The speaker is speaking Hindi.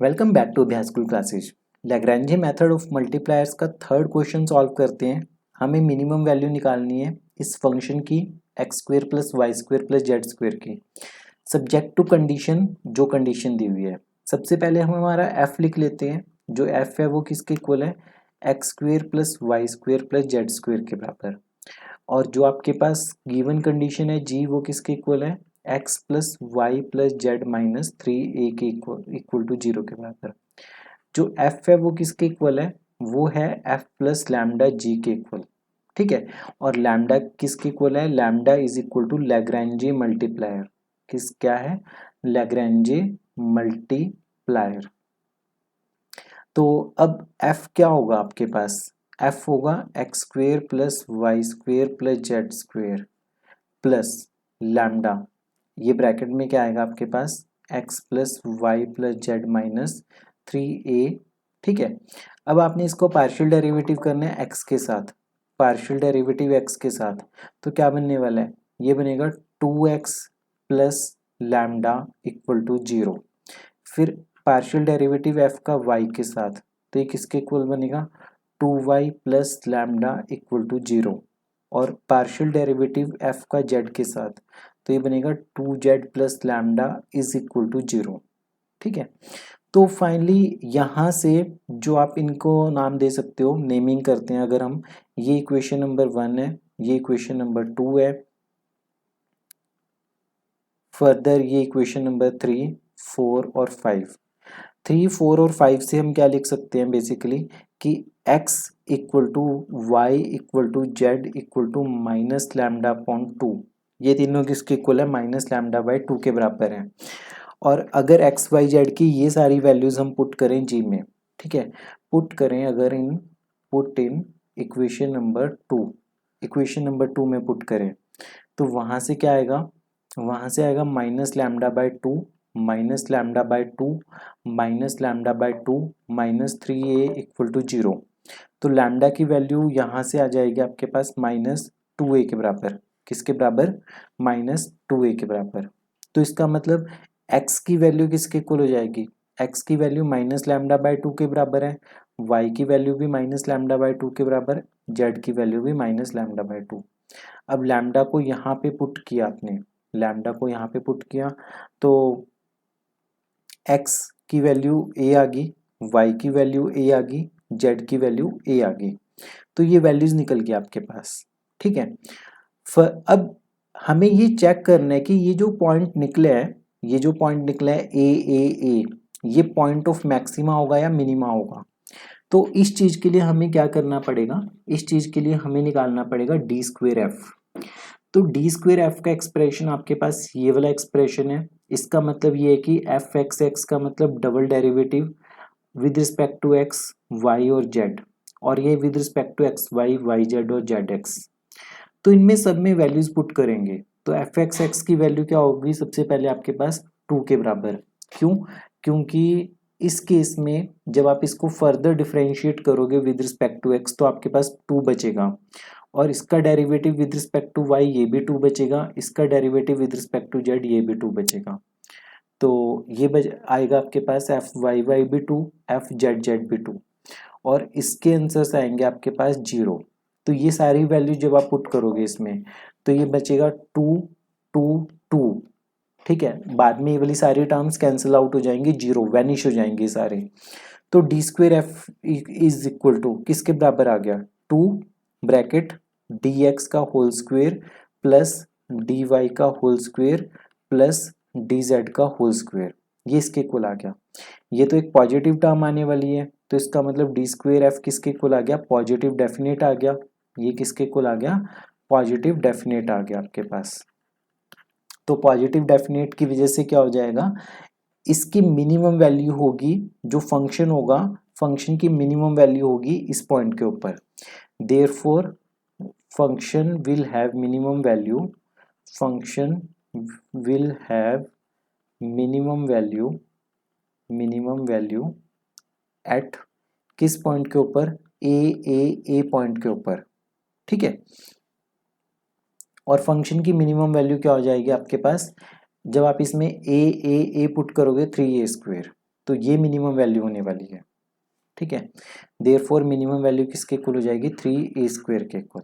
Welcome back to Abhyas school classes. Lagrange method of multipliers का थर्ड क्वेश्चन सॉल्व करते हैं। हमें मिनिमम वैल्यू निकालनी है इस फंक्शन की x square plus y square plus z square की, सब्जेक्ट टू कंडीशन, जो कंडीशन दी हुई है। सबसे पहले हम हमारा एफ लिख लेते हैं। जो एफ है वो किसके इक्वल है, x square plus y square plus z square के बराबर। और जो आपके पास गिवन कंडीशन है जी, वो किसके इक्वल है, x plus y plus z minus three a के इक्वल टू जीरो के बराबर। जो एफ है वो किसके इक्वल है, वो है एफ प्लस लैम्डा जी के इक्वल। ठीक है। और लैम्डा किसके इक्वल है, lambda is equal to Lagrange multiplier. क्या है, लैग्रेंजे मल्टीप्लायर। तो अब एफ क्या होगा आपके पास, एफ होगा x square plus y square plus z square plus lambda, ये ब्रैकेट में क्या आएगा आपके पास, x plus y plus z minus three a. ठीक है। अब आपने इसको पार्शियल डेरिवेटिव करना है एक्स के साथ, पार्शियल डेरिवेटिव एक्स के साथ। तो क्या बनने वाला है, ये बनेगा two x plus lambda equal to zero. फिर पार्शियल डेरिवेटिव एफ का वाई के साथ, तो ये किसके इक्वल बनेगा, two y plus lambda equal to zero. और पार्शियल डेरिवेटिव एफ का जेड के साथ, तो ये बनेगा two z plus lambda is equal to zero. ठीक है। तो फाइनली यहाँ से जो आप इनको नाम दे सकते हो, नेमिंग करते हैं अगर हम, ये इक्वेशन नंबर 1 है, ये इक्वेशन नंबर 2 है, फर्दर ये इक्वेशन नंबर 3, 4 और 5। 3, 4 और 5 से हम क्या लिख सकते हैं बेसिकली, कि x equal to y equal to z equal to minus lambda upon two. ये तीनों किसके इक्वल है, माइनस लैम्डा बाई टू के बराबर है। और अगर एक्स वाई जेड की ये सारी वैल्यूज हम पुट करें जी में, ठीक है, पुट करें अगर इन, put in equation number 2, equation number 2 में पुट करें, तो वहां से क्या आएगा, वहां से आएगा minus lambda by two, minus lambda by two, minus lambda by two, minus three a equal to zero. तो लैम्डा की वैल्यू यहाँ से आ जाएगी आपके पास माइनस टू ए के बराबर। किसके बराबर, माइनस टू ए के बराबर। तो इसका मतलब x की वैल्यू किसके इक्वल हो जाएगी, x की value minus lambda by to के बराबर है, y की वैल्यू भी माइनस लैम्डा बाई टू के बराबर, z की वैल्यू भी माइनस लैम्डा बाई टू। अब लैम्डा को यहाँ पे पुट किया आपने, लैम्डा को यहाँ पे पुट किया, तो x की वैल्यू a आ गई, y की वैल्यू a आ गई, z की वैल्यू a आ गई। तो ये वैल्यूज निकल गई आपके पास। ठीक है। अब हमें ये चेक करना है कि ये जो पॉइंट निकले हैं, ये जो पॉइंट निकला है ए, ये पॉइंट ऑफ मैक्सिमा होगा या मिनिमा होगा। तो इस चीज के लिए हमें क्या करना पड़ेगा, इस चीज के लिए हमें निकालना पड़ेगा डी स्क्वेयर एफ। तो डी स्क्वेयर एफ का एक्सप्रेशन आपके पास ये वाला एक्सप्रेशन है। इसका मतलब ये है कि एफ एक्स एक्स का मतलब double derivative with respect to x y और जेड, और ये with respect to x y y z और जेड एक्स। तो इनमें सब में वैल्यूज पुट करेंगे, तो एफ एक्स एक्स की वैल्यू क्या होगी, सबसे पहले आपके पास टू के बराबर। क्यों, क्योंकि इस केस में जब आप इसको फर्दर डिफरेंशिएट करोगे विद रिस्पेक्ट टू एक्स, तो आपके पास टू बचेगा, और इसका derivative with respect to y ये भी टू बचेगा, इसका derivative with respect to z ये भी टू बचेगा। तो ये आएगा आपके पास एफ वाई वाई भी टू, एफ जेड जेड भी टू, और इसके आंसर्स आएंगे आपके पास जीरो। तो ये सारी वैल्यू जब आप पुट करोगे इसमें, तो ये बचेगा टू टू टू। ठीक है, बाद में ये वाली सारी टर्म्स कैंसिल आउट हो जाएंगी, जीरो वैनिश हो जाएंगे सारे। तो d square F is equal to किसके बराबर आ गया, टू ब्रैकेट डी एक्स का whole square plus d y का whole square plus d z का होल स्क्वेयर, ये इसके इक्वल आ गया। ये तो एक पॉजिटिव टर्म आने वाली है, तो इसका मतलब डी स्क्वेयर एफ किसके इक्वल आ गया, पॉजिटिव डेफिनेट आ गया। ये किसके इक्वल आ गया, पॉजिटिव डेफिनेट आ गया आपके पास। तो पॉजिटिव डेफिनेट की वजह से क्या हो जाएगा, इसकी मिनिमम वैल्यू होगी, जो फंक्शन होगा, फंक्शन की मिनिमम वैल्यू होगी इस पॉइंट के ऊपर। Therefore function will have minimum value, function will have minimum value, minimum value at किस पॉइंट के ऊपर, ए पॉइंट के ऊपर। ठीक है। और फंक्शन की मिनिमम वैल्यू क्या हो जाएगी आपके पास, जब आप इसमें ए पुट करोगे थ्री ए स्क्वेयर, तो ये मिनिमम वैल्यू होने वाली है, ठीक है। देयरफॉर मिनिमम वैल्यू किसके इक्वल हो जाएगी, 3a² के इक्वल।